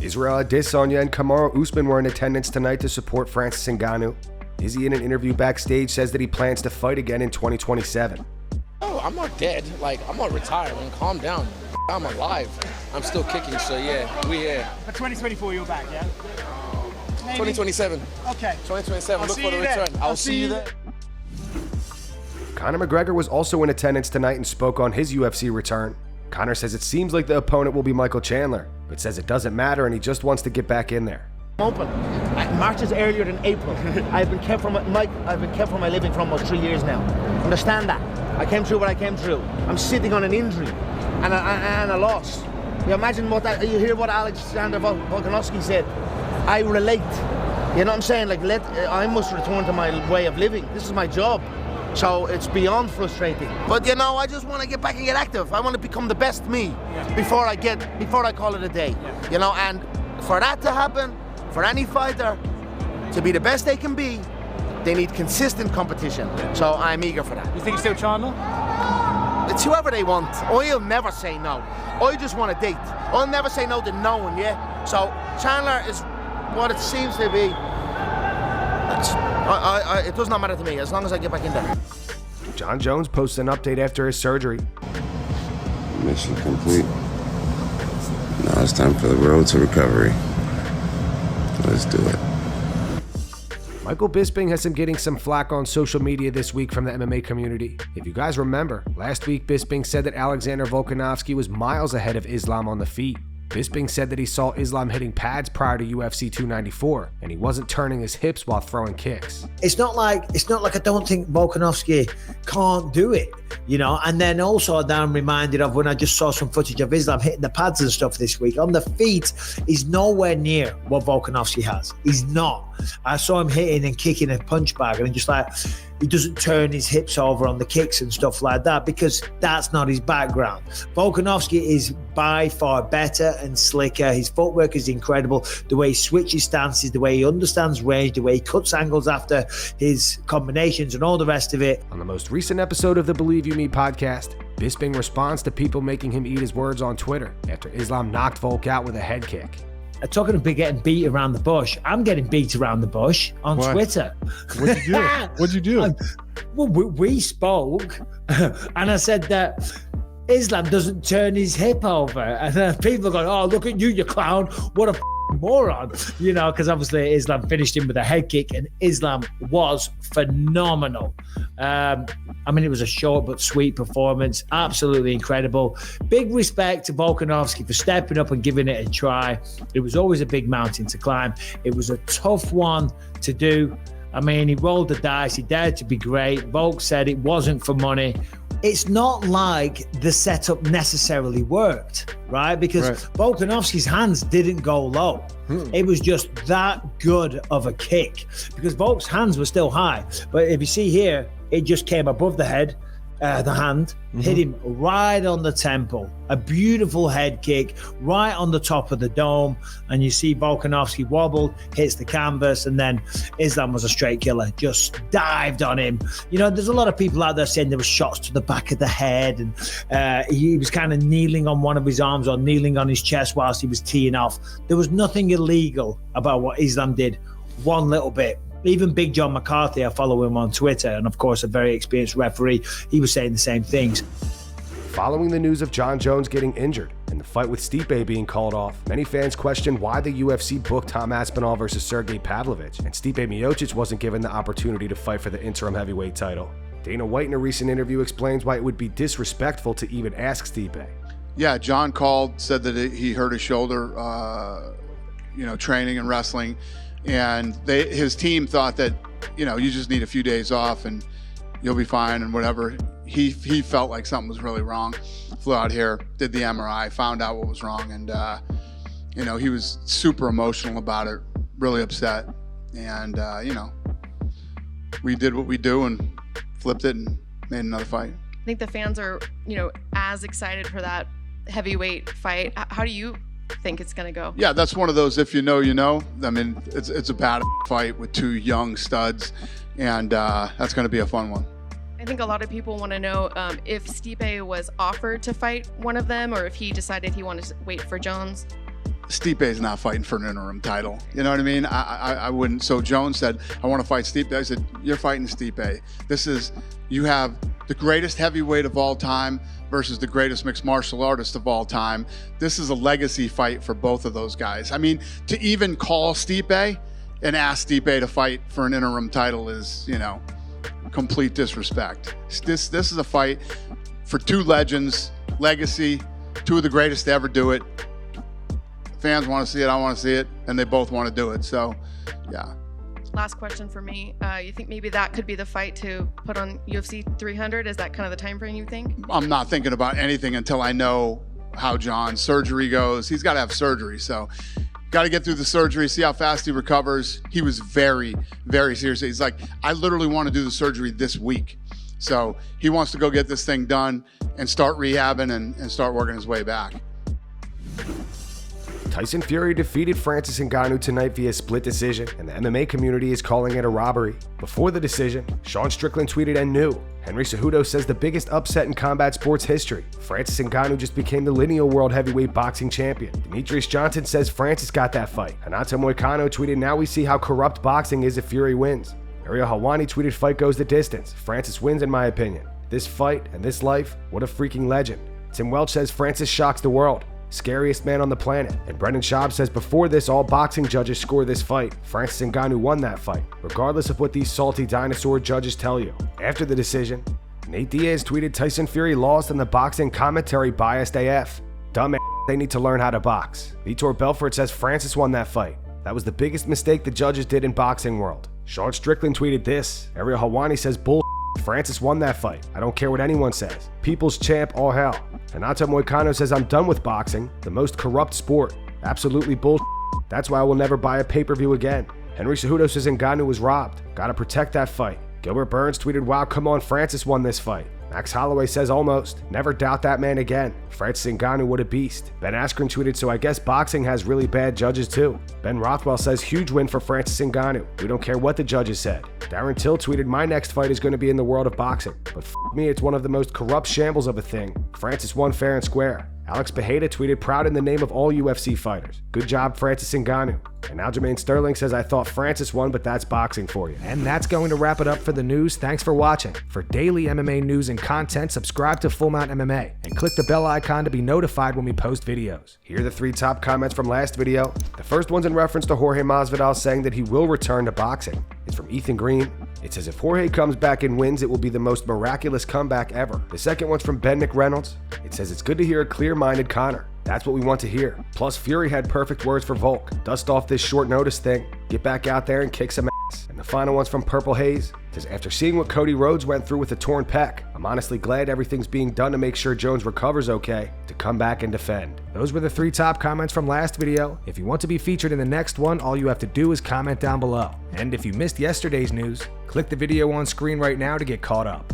Israel Adesanya and Kamaru Usman were in attendance tonight to support Francis Ngannou. Izzy, in an interview backstage, says that he plans to fight again in 2027. Oh, I'm not dead. Like, I'm not retired. Man. Calm down. I'm alive. I'm still kicking, so yeah, we here. For 2024, you're back, yeah? Maybe. 2027. Okay. 2027. Look for the return. I'll see you there. Conor McGregor was also in attendance tonight and spoke on his UFC return. Conor says it seems like the opponent will be Michael Chandler, but says it doesn't matter and he just wants to get back in there. Open. March is earlier than April. I've been kept from my living for almost 3 years now. Understand that? I came through what I came through. I'm sitting on an injury and a loss. You imagine what that. You hear what Alexander Volkanovski said. I relate. You know what I'm saying? Like, I must return to my way of living. This is my job. So it's beyond frustrating. But you know, I just want to get back and get active. I want to become the best me before I call it a day. You know, and for that to happen, for any fighter to be the best they can be, they need consistent competition. So I'm eager for that. You think still Chandler? It's whoever they want. I'll never say no. I just want a date. I'll never say no to no one, yeah? So Chandler is what it seems to be. It does not matter to me as long as I get back in there. Jon Jones posts an update after his surgery. Mission complete. Now it's time for the road to recovery. Let's do it. Michael Bisping has been getting some flack on social media this week from the MMA community. If you guys remember, last week Bisping said that Alexander Volkanovski was miles ahead of Islam on the feet. Bisping said that he saw Islam hitting pads prior to UFC 294, and he wasn't turning his hips while throwing kicks. It's not like I don't think Volkanovski can't do it, you know. And then also I'm reminded of when I just saw some footage of Islam hitting the pads and stuff this week. On the feet, he's nowhere near what Volkanovski has. He's not. I saw him hitting and kicking a punch bag, and just like, he doesn't turn his hips over on the kicks and stuff like that because that's not his background. Volkanovski is by far better and slicker. His footwork is incredible. The way he switches stances, the way he understands range, the way he cuts angles after his combinations and all the rest of it. On the most recent episode of the Believe You Me podcast, Bisping responds to people making him eat his words on Twitter after Islam knocked Volk out with a head kick. Talking about getting beat around the bush, I'm getting beat around the bush on Twitter. What'd you do? What'd you do? Well, we spoke, and I said that Islam doesn't turn his hip over, and then people are going, "Oh, look at you, you clown! What a moron!" You know, because obviously Islam finished him with a head kick, and Islam was phenomenal. I mean, it was a short but sweet performance, absolutely incredible. Big respect to Volkanovski for stepping up and giving it a try. It was always a big mountain to climb. It was a tough one to do. I mean, he rolled the dice, he dared to be great. Volk said it wasn't for money. It's not like the setup necessarily worked, right? Because Volkanovski's hands didn't go low. It was just that good of a kick because Volk's hands were still high. But if you see here, it just came above the head, the hand, hit him right on the temple. A beautiful head kick right on the top of the dome. And you see Volkanovski wobbled, hits the canvas, and then Islam was a straight killer, just dived on him. You know, there's a lot of people out there saying there were shots to the back of the head, and he was kind of kneeling on one of his arms or kneeling on his chest whilst he was teeing off. There was nothing illegal about what Islam did, one little bit. Even Big John McCarthy, I follow him on Twitter, and of course a very experienced referee, he was saying the same things. Following the news of Jon Jones getting injured and the fight with Stipe being called off, many fans questioned why the UFC booked Tom Aspinall versus Sergey Pavlovich, and Stipe Miocic wasn't given the opportunity to fight for the interim heavyweight title. Dana White in a recent interview explains why it would be disrespectful to even ask Stipe. Yeah, John called, said that he hurt his shoulder, training and wrestling. And his team thought that, you just need a few days off and you'll be fine and whatever. He felt like something was really wrong. Flew out here, did the MRI, found out what was wrong, and he was super emotional about it, really upset. And we did what we do and flipped it and made another fight. I think the fans are, as excited for that heavyweight fight. How do you think it's going to go? Yeah, that's one of those, if you know, you know. I mean, it's a bad fight with two young studs, and that's going to be a fun one. I think a lot of people want to know if Stipe was offered to fight one of them or if he decided he wanted to wait for Jones. Stipe's not fighting for an interim title. You know what I mean? I wouldn't. So Jones said, I want to fight Stipe. I said, you're fighting Stipe. You have the greatest heavyweight of all time versus the greatest mixed martial artist of all time. This is a legacy fight for both of those guys. I mean, to even call Stipe and ask Stipe to fight for an interim title is, you know, complete disrespect. This is a fight for two legends, legacy, two of the greatest to ever do it. Fans want to see it, I want to see it, and they both want to do it. So, yeah. Last question for me. You think maybe that could be the fight to put on UFC 300? Is that kind of the time frame you think? I'm not thinking about anything until I know how John's surgery goes. He's got to have surgery, so got to get through the surgery, see how fast he recovers. He was very, very serious. He's like, I literally want to do the surgery this week. So he wants to go get this thing done and start rehabbing and start working his way back. Tyson Fury defeated Francis Ngannou tonight via split decision, and the MMA community is calling it a robbery. Before the decision, Sean Strickland tweeted and knew. Henry Cejudo says the biggest upset in combat sports history. Francis Ngannou just became the lineal world heavyweight boxing champion. Demetrius Johnson says Francis got that fight. Renato Moicano tweeted, now we see how corrupt boxing is if Fury wins. Ariel Helwani tweeted, fight goes the distance. Francis wins in my opinion. This fight and this life, what a freaking legend. Tim Welch says Francis shocks the world. Scariest man on the planet. And Brendan Schaub says before this, all boxing judges score this fight. Francis Ngannou won that fight, regardless of what these salty dinosaur judges tell you. After the decision, Nate Diaz tweeted Tyson Fury lost and the boxing commentary biased AF. Dumb they need to learn how to box. Vitor Belfort says Francis won that fight. That was the biggest mistake the judges did in boxing world. Sean Strickland tweeted this. Ariel Helwani says bull. Francis won that fight. I don't care what anyone says. People's champ, all hell. Renato Moicano says I'm done with boxing, the most corrupt sport. Absolutely bull. That's why I will never buy a pay-per-view again. Henry Cejudo says Ngannou was robbed. Gotta protect that fight. Gilbert Burns tweeted, wow, come on, Francis won this fight. Max Holloway says almost. Never doubt that man again. Francis Ngannou, what a beast. Ben Askren tweeted, so I guess boxing has really bad judges too. Ben Rothwell says huge win for Francis Ngannou. We don't care what the judges said. Darren Till tweeted, my next fight is going to be in the world of boxing. But me, it's one of the most corrupt shambles of a thing. Francis won fair and square. Alex Bejeda tweeted, proud in the name of all UFC fighters. Good job, Francis Ngannou. And Aljamain Sterling says, I thought Francis won, but that's boxing for you. And that's going to wrap it up for the news. Thanks for watching. For daily MMA news and content, subscribe to Full Mount MMA and click the bell icon to be notified when we post videos. Here are the 3 top comments from last video. The first one's in reference to Jorge Masvidal saying that he will return to boxing. It's from Ethan Green. It says, if Jorge comes back and wins, it will be the most miraculous comeback ever. The second one's from Ben McReynolds. It says, it's good to hear a clear-minded Conor. That's what we want to hear. Plus, Fury had perfect words for Volk. Dust off this short notice thing. Get back out there and kick some ass. And the final one's from Purple Haze. It says, after seeing what Cody Rhodes went through with a torn pec, I'm honestly glad everything's being done to make sure Jones recovers okay to come back and defend. Those were the 3 top comments from last video. If you want to be featured in the next one, all you have to do is comment down below. And if you missed yesterday's news, click the video on screen right now to get caught up.